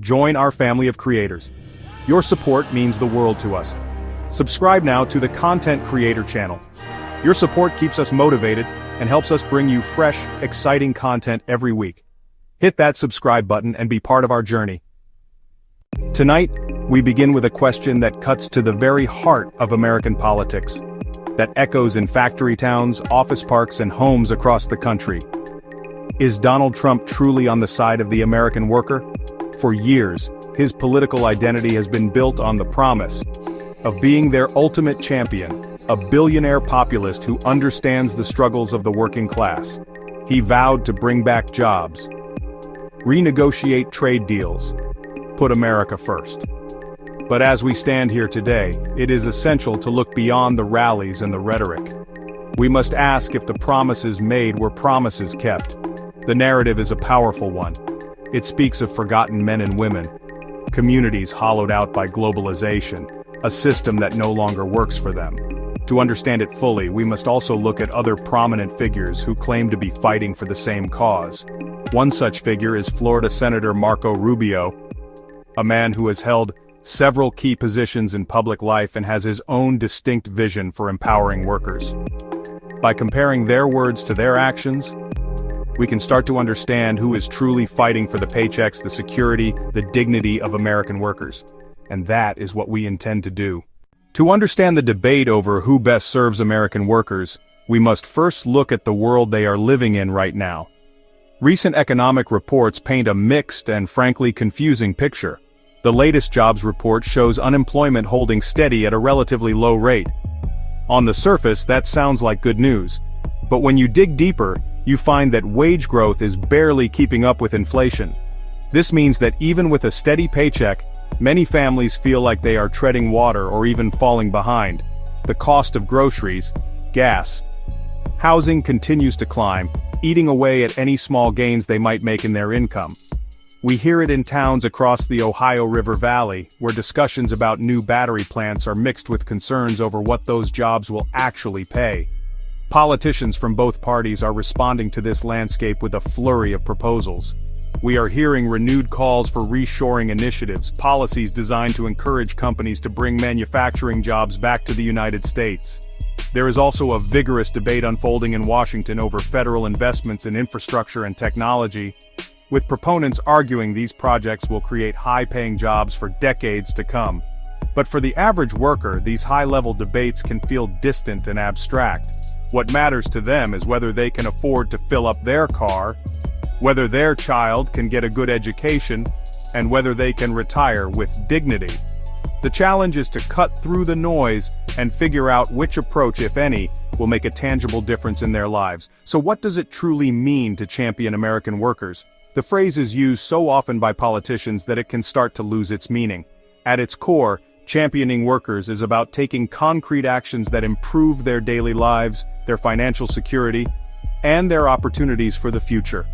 Join our family of creators. Your support means the world to us. Subscribe now to the Content Creator channel. Your support keeps us motivated and helps us bring you fresh, exciting content every week. Hit that subscribe button and be part of our journey. Tonight, we begin with a question that cuts to the very heart of American politics, that echoes in factory towns, office parks, and homes across the country. Is Donald Trump truly on the side of the American worker? For years, his political identity has been built on the promise of being their ultimate champion, a billionaire populist who understands the struggles of the working class. He vowed to bring back jobs, renegotiate trade deals, put America first. But as we stand here today, it is essential to look beyond the rallies and the rhetoric. We must ask if the promises made were promises kept. The narrative is a powerful one. It speaks of forgotten men and women, communities hollowed out by globalization, a system that no longer works for them. To understand it fully, we must also look at other prominent figures who claim to be fighting for the same cause. One such figure is Florida Senator Marco Rubio, a man who has held several key positions in public life and has his own distinct vision for empowering workers. By comparing their words to their actions, we can start to understand who is truly fighting for the paychecks, the security, the dignity of American workers. And that is what we intend to do. To understand the debate over who best serves American workers, we must first look at the world they are living in right now. Recent economic reports paint a mixed and frankly confusing picture. The latest jobs report shows unemployment holding steady at a relatively low rate. On the surface, that sounds like good news. But when you dig deeper, you find that wage growth is barely keeping up with inflation. This means that even with a steady paycheck, many families feel like they are treading water or even falling behind. The cost of groceries, gas, housing continues to climb, eating away at any small gains they might make in their income. We hear it in towns across the Ohio River Valley, where discussions about new battery plants are mixed with concerns over what those jobs will actually pay. Politicians from both parties are responding to this landscape with a flurry of proposals. We are hearing renewed calls for reshoring initiatives, policies designed to encourage companies to bring manufacturing jobs back to the United States. There is also a vigorous debate unfolding in Washington over federal investments in infrastructure and technology, with proponents arguing these projects will create high-paying jobs for decades to come. But for the average worker, these high-level debates can feel distant and abstract. What matters to them is whether they can afford to fill up their car, whether their child can get a good education, and whether they can retire with dignity. The challenge is to cut through the noise and figure out which approach, if any, will make a tangible difference in their lives. So what does it truly mean to champion American workers? The phrase is used so often by politicians that it can start to lose its meaning. At its core, championing workers is about taking concrete actions that improve their daily lives, their financial security, and their opportunities for the future.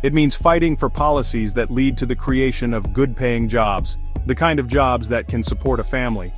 It means fighting for policies that lead to the creation of good-paying jobs, the kind of jobs that can support a family.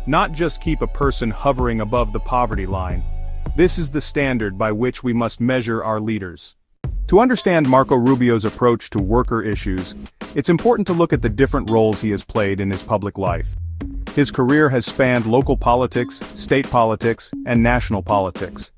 Not just keep a person hovering above the poverty line. This is the standard by which we must measure our leaders. To understand Marco Rubio's approach to worker issues, it's important to look at the different roles he has played in his public life. His career has spanned local politics, state politics, and national politics.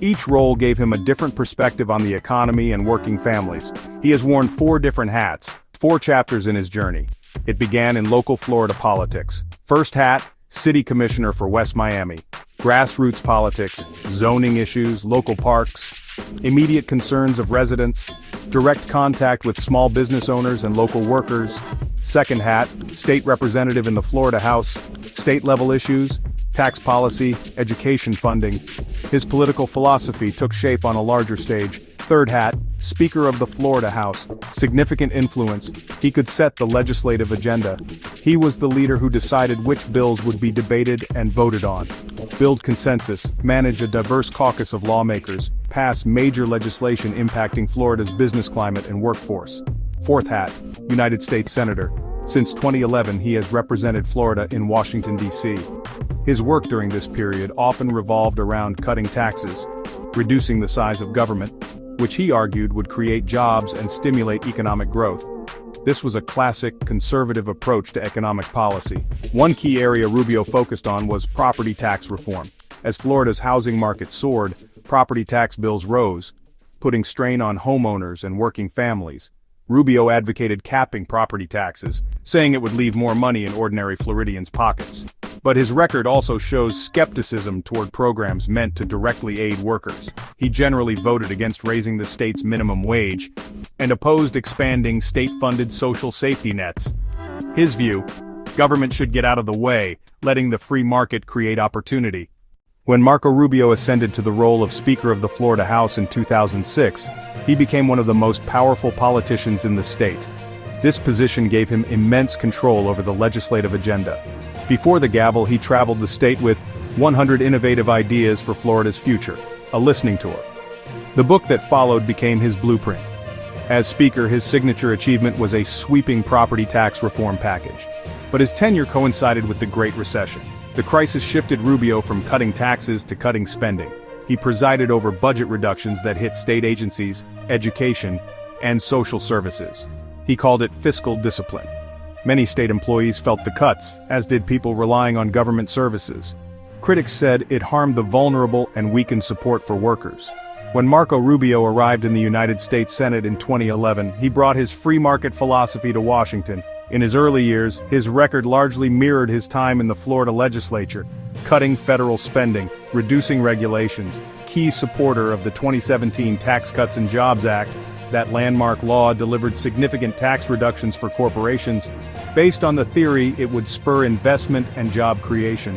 Each role gave him a different perspective on the economy and working families. He has worn 4 different hats, 4 chapters in his journey. It began in local Florida politics. First hat, city commissioner for West Miami. Grassroots politics, zoning issues, local parks, immediate concerns of residents, direct contact with small business owners and local workers. Second hat, state representative in the Florida House, state-level issues, tax policy, education funding. His political philosophy took shape on a larger stage. Third hat, Speaker of the Florida House, significant influence. He could set the legislative agenda. He was the leader who decided which bills would be debated and voted on. Build consensus, manage a diverse caucus of lawmakers, pass major legislation impacting Florida's business climate and workforce. Fourth hat, United States Senator. Since 2011, he has represented Florida in Washington, D.C. His work during this period often revolved around cutting taxes, reducing the size of government, which he argued would create jobs and stimulate economic growth. This was a classic, conservative approach to economic policy. One key area Rubio focused on was property tax reform. As Florida's housing market soared, property tax bills rose, putting strain on homeowners and working families. Rubio advocated capping property taxes, saying it would leave more money in ordinary Floridians' pockets. But his record also shows skepticism toward programs meant to directly aid workers. He generally voted against raising the state's minimum wage and opposed expanding state-funded social safety nets. His view: government should get out of the way, letting the free market create opportunity. When Marco Rubio ascended to the role of Speaker of the Florida House in 2006, he became one of the most powerful politicians in the state. This position gave him immense control over the legislative agenda. Before the gavel, he traveled the state with 100 innovative ideas for Florida's future, a listening tour. The book that followed became his blueprint. As Speaker, his signature achievement was a sweeping property tax reform package. But his tenure coincided with the Great Recession. The crisis shifted Rubio from cutting taxes to cutting spending. He presided over budget reductions that hit state agencies, education, and social services. He called it fiscal discipline. Many state employees felt the cuts, as did people relying on government services. Critics said it harmed the vulnerable and weakened support for workers. When Marco Rubio arrived in the United States Senate in 2011, he brought his free market philosophy to Washington. In his early years, his record largely mirrored his time in the Florida legislature, cutting federal spending, reducing regulations. Key supporter of the 2017 Tax Cuts and Jobs Act, that landmark law delivered significant tax reductions for corporations, based on the theory it would spur investment and job creation.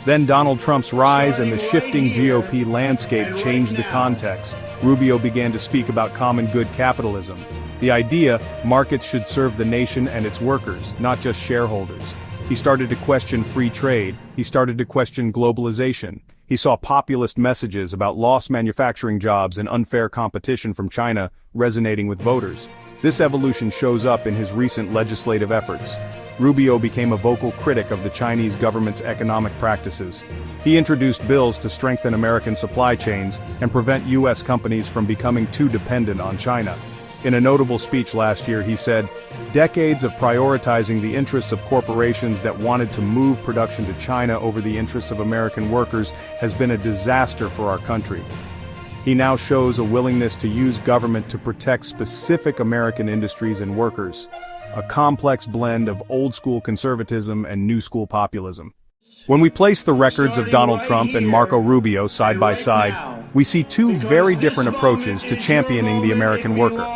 Then Donald Trump's rise and the shifting GOP landscape changed the context. Rubio began to speak about common good capitalism. The idea, markets should serve the nation and its workers, not just shareholders. He started to question free trade. He started to question globalization. He saw populist messages about lost manufacturing jobs and unfair competition from China resonating with voters. This evolution shows up in his recent legislative efforts. Rubio became a vocal critic of the Chinese government's economic practices. He introduced bills to strengthen American supply chains and prevent U.S. companies from becoming too dependent on China. In a notable speech last year, he said, "Decades of prioritizing the interests of corporations that wanted to move production to China over the interests of American workers has been a disaster for our country." He now shows a willingness to use government to protect specific American industries and workers, a complex blend of old-school conservatism and new-school populism. When we place the records of Donald Trump and Marco Rubio side by side, we see two very different approaches to championing the American worker.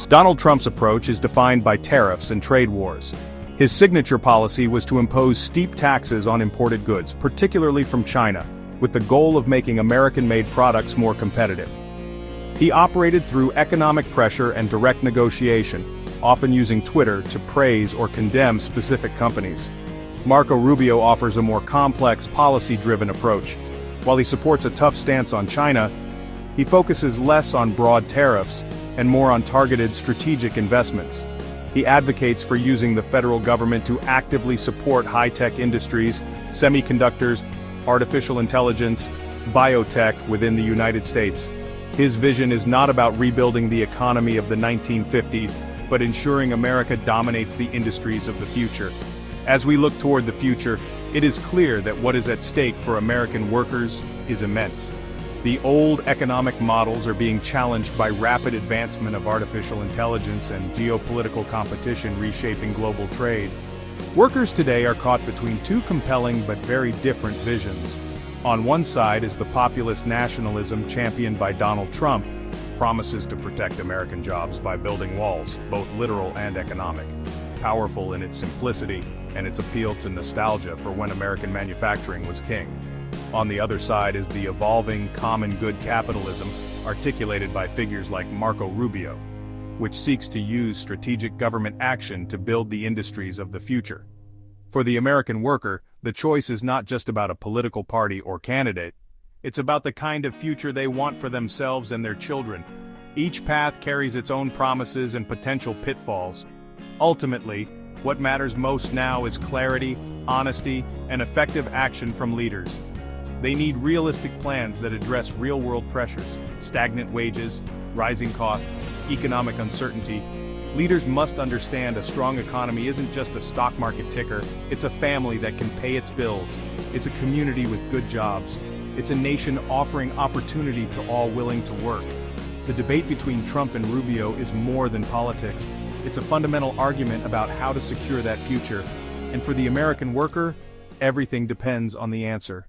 Donald Trump's approach is defined by tariffs and trade wars. His signature policy was to impose steep taxes on imported goods, particularly from China, with the goal of making American-made products more competitive. He operated through economic pressure and direct negotiation, often using Twitter to praise or condemn specific companies. Marco Rubio offers a more complex, policy-driven approach. While he supports a tough stance on China, he focuses less on broad tariffs and more on targeted strategic investments. He advocates for using the federal government to actively support high-tech industries, semiconductors, artificial intelligence, biotech within the United States. His vision is not about rebuilding the economy of the 1950s, but ensuring America dominates the industries of the future. As we look toward the future, it is clear that what is at stake for American workers is immense. The old economic models are being challenged by rapid advancement of artificial intelligence and geopolitical competition reshaping global trade. Workers today are caught between two compelling but very different visions. On one side is the populist nationalism championed by Donald Trump, promises to protect American jobs by building walls, both literal and economic. Powerful in its simplicity and its appeal to nostalgia for when American manufacturing was king. On the other side is the evolving common good capitalism articulated by figures like Marco Rubio, which seeks to use strategic government action to build the industries of the future. For the American worker, the choice is not just about a political party or candidate, it's about the kind of future they want for themselves and their children. Each path carries its own promises and potential pitfalls. Ultimately, what matters most now is clarity, honesty, and effective action from leaders. They need realistic plans that address real-world pressures, stagnant wages, rising costs, economic uncertainty, Leaders must understand a strong economy isn't just a stock market ticker, it's a family that can pay its bills. It's a community with good jobs. It's a nation offering opportunity to all willing to work. The debate between Trump and Rubio is more than politics. It's a fundamental argument about how to secure that future. And for the American worker, everything depends on the answer.